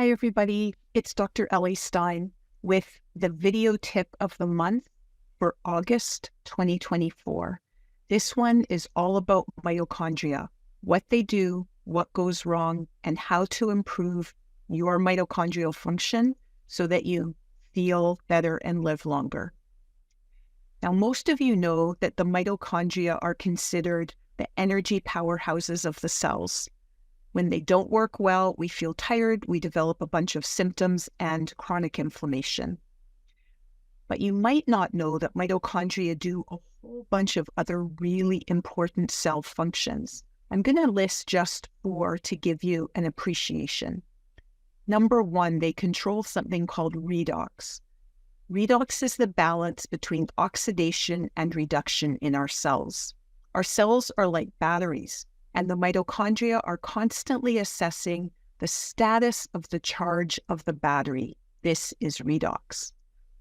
Hi, everybody. It's Dr. Ellie Stein with the video tip of the month for August 2024. This one is all about mitochondria, what they do, what goes wrong, and how to improve your mitochondrial function so that you feel better and live longer. Now, most of you know that the mitochondria are considered the energy powerhouses of the cells. When they don't work well, we feel tired, we develop a bunch of symptoms and chronic inflammation. But you might not know that mitochondria do a whole bunch of other really important cell functions. I'm going to list just 4 to give you an appreciation. Number 1, they control something called redox. Redox is the balance between oxidation and reduction in our cells. Our cells are like batteries, and the mitochondria are constantly assessing the status of the charge of the battery. This is redox.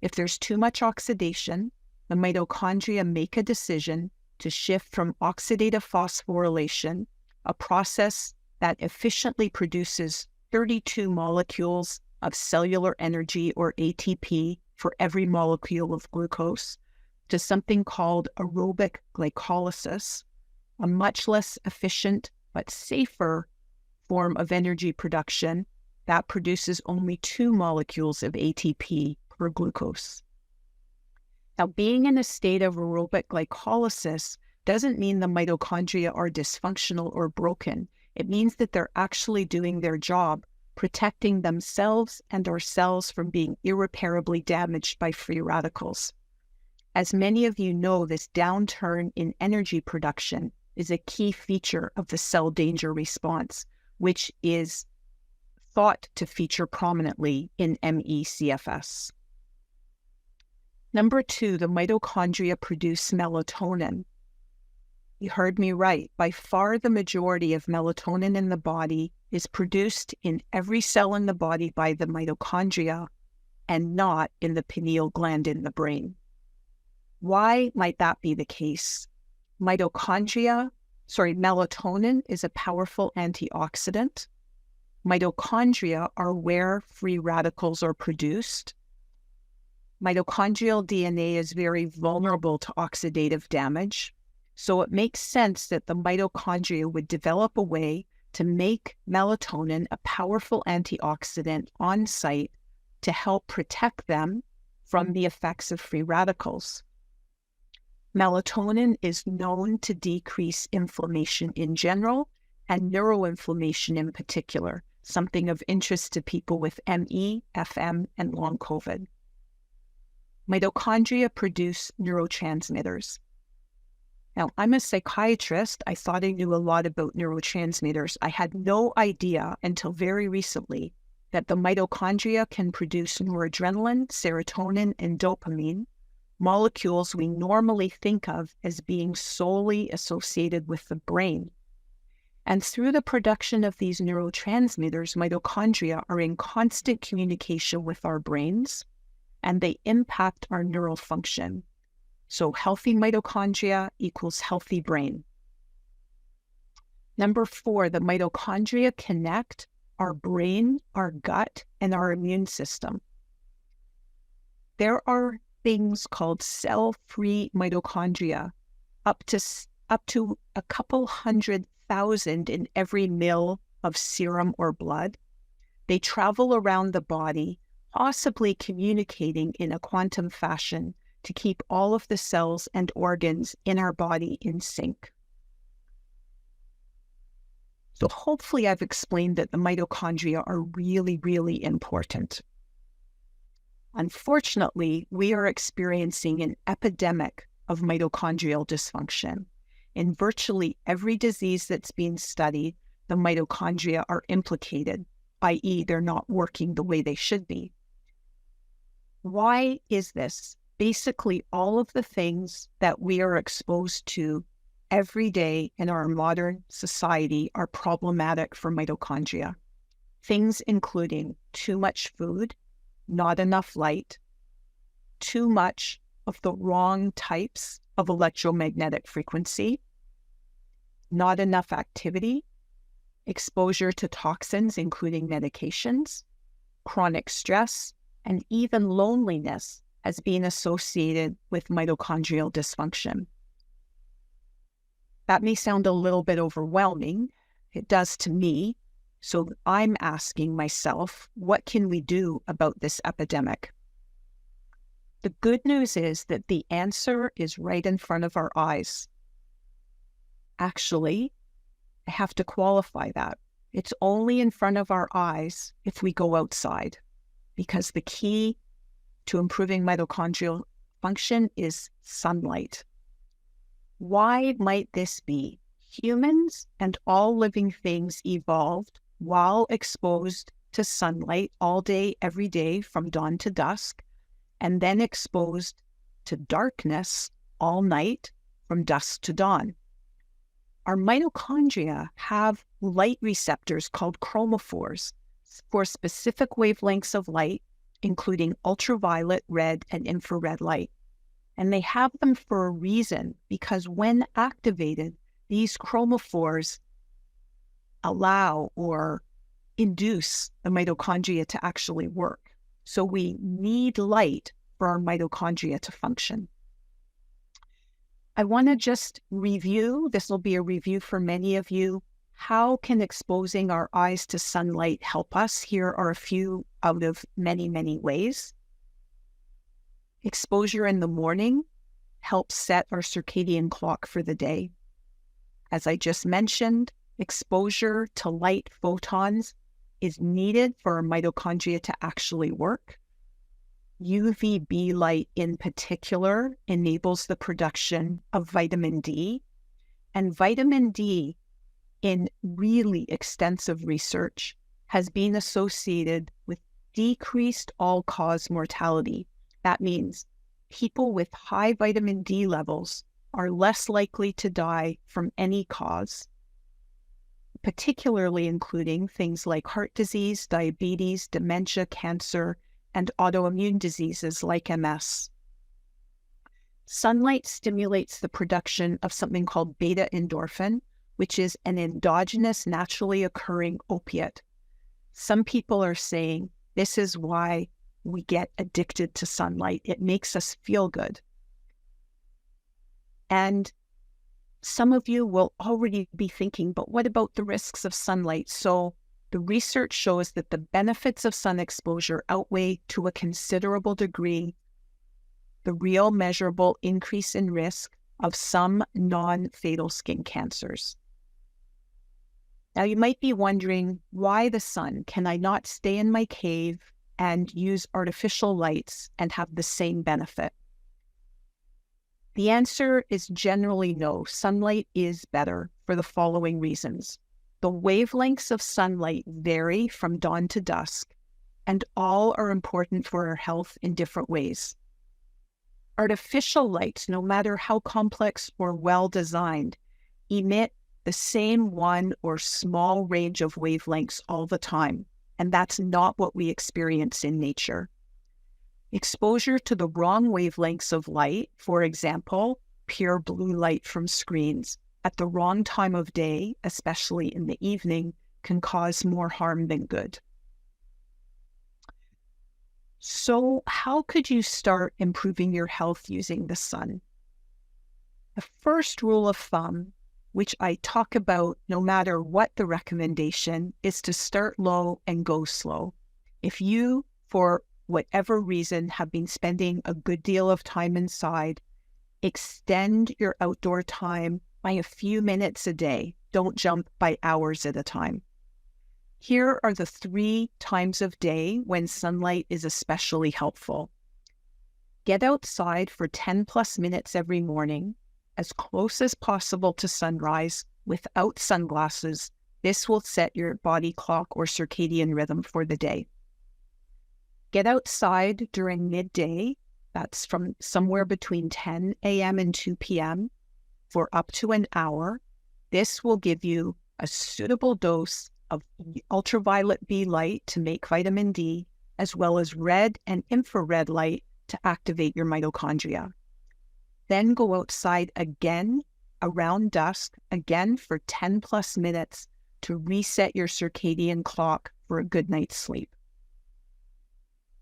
If there's too much oxidation, the mitochondria make a decision to shift from oxidative phosphorylation, a process that efficiently produces 32 molecules of cellular energy, or ATP, for every molecule of glucose, to something called aerobic glycolysis, a much less efficient but safer form of energy production that produces only 2 molecules of ATP per glucose. Now, being in a state of aerobic glycolysis doesn't mean the mitochondria are dysfunctional or broken. It means that they're actually doing their job, protecting themselves and our cells from being irreparably damaged by free radicals. As many of you know, this downturn in energy production is a key feature of the cell danger response, which is thought to feature prominently in mecfs. Number 2, the mitochondria produce melatonin. You heard me right. By far the majority of melatonin in the body is produced in every cell in the body by the mitochondria and not in the pineal gland in the brain. Why might that be the case? Melatonin is a powerful antioxidant. Mitochondria are where free radicals are produced. Mitochondrial DNA is very vulnerable to oxidative damage, so it makes sense that the mitochondria would develop a way to make melatonin a powerful antioxidant on site to help protect them from the effects of free radicals. Melatonin is known to decrease inflammation in general and neuroinflammation in particular, something of interest to people with ME, FM, and long COVID. Mitochondria produce neurotransmitters. Now, I'm a psychiatrist. I thought I knew a lot about neurotransmitters. I had no idea until very recently that the mitochondria can produce noradrenaline, serotonin, and dopamine, molecules we normally think of as being solely associated with the brain. And through the production of these neurotransmitters, mitochondria are in constant communication with our brains, and they impact our neural function. So healthy mitochondria equals healthy brain. Number 4, the mitochondria connect our brain, our gut, and our immune system. There are things called cell-free mitochondria, up to a couple 100,000 in every mil of serum or blood. They travel around the body, possibly communicating in a quantum fashion to keep all of the cells and organs in our body in sync. So hopefully I've explained that the mitochondria are really, really important. Unfortunately, we are experiencing an epidemic of mitochondrial dysfunction. In virtually every disease that's being studied, the mitochondria are implicated, i.e., they're not working the way they should be. Why is this? Basically, all of the things that we are exposed to every day in our modern society are problematic for mitochondria. Things including too much food, not enough light, too much of the wrong types of electromagnetic frequency, not enough activity, exposure to toxins, including medications, chronic stress, and even loneliness has been associated with mitochondrial dysfunction. That may sound a little bit overwhelming. It does to me. So I'm asking myself, what can we do about this epidemic? The good news is that the answer is right in front of our eyes. Actually, I have to qualify that. It's only in front of our eyes if we go outside, because the key to improving mitochondrial function is sunlight. Why might this be? Humans and all living things evolved while exposed to sunlight all day, every day, from dawn to dusk, and then exposed to darkness all night from dusk to dawn. Our mitochondria have light receptors called chromophores for specific wavelengths of light, including ultraviolet, red, and infrared light. And they have them for a reason, because when activated, these chromophores allow or induce the mitochondria to actually work. So we need light for our mitochondria to function. I want to just review, this will be a review for many of you. How can exposing our eyes to sunlight help us? Here are a few out of many, many ways. Exposure in the morning helps set our circadian clock for the day. As I just mentioned, exposure to light photons is needed for our mitochondria to actually work. UVB light in particular enables the production of vitamin D. And vitamin D, in really extensive research, has been associated with decreased all-cause mortality. That means people with high vitamin D levels are less likely to die from any cause, particularly including things like heart disease, diabetes, dementia, cancer, and autoimmune diseases like MS. Sunlight stimulates the production of something called beta endorphin, which is an endogenous, naturally occurring opiate. Some people are saying this is why we get addicted to sunlight. It makes us feel good. And some of you will already be thinking, but what about the risks of sunlight? So the research shows that the benefits of sun exposure outweigh to a considerable degree the real measurable increase in risk of some non-fatal skin cancers. Now you might be wondering, why the sun? Can I not stay in my cave and use artificial lights and have the same benefit? The answer is generally no. Sunlight is better for the following reasons. The wavelengths of sunlight vary from dawn to dusk, and all are important for our health in different ways. Artificial lights, no matter how complex or well-designed, emit the same one or small range of wavelengths all the time, and that's not what we experience in nature. Exposure to the wrong wavelengths of light, for example, pure blue light from screens, at the wrong time of day, especially in the evening, can cause more harm than good. So how could you start improving your health using the sun? The first rule of thumb, which I talk about no matter what the recommendation, is to start low and go slow. If you, for whatever reason, have been spending a good deal of time inside, extend your outdoor time by a few minutes a day. Don't jump by hours at a time. Here are the 3 times of day when sunlight is especially helpful. Get outside for 10 plus minutes every morning, as close as possible to sunrise without sunglasses. This will set your body clock or circadian rhythm for the day. Get outside during midday, that's from somewhere between 10 a.m. and 2 p.m. for up to an hour. This will give you a suitable dose of ultraviolet B light to make vitamin D, as well as red and infrared light to activate your mitochondria. Then go outside again around dusk, again for 10 plus minutes to reset your circadian clock for a good night's sleep.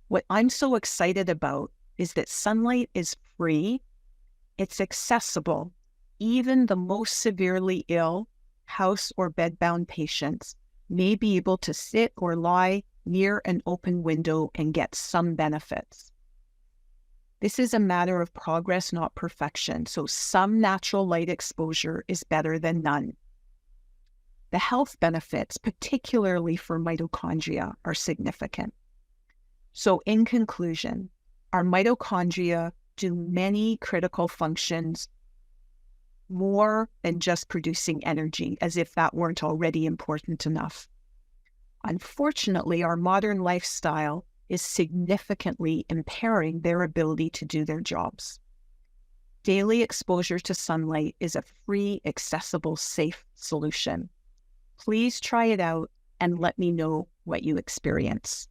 What I'm so excited about is that sunlight is free, it's accessible. Even the most severely ill house or bedbound patients may be able to sit or lie near an open window and get some benefits. This is a matter of progress, not perfection, so some natural light exposure is better than none. The health benefits, particularly for mitochondria, are significant. So in conclusion, our mitochondria do many critical functions more than just producing energy, as if that weren't already important enough. Unfortunately, our modern lifestyle is significantly impairing their ability to do their jobs. Daily exposure to sunlight is a free, accessible, safe solution. Please try it out and let me know what you experience.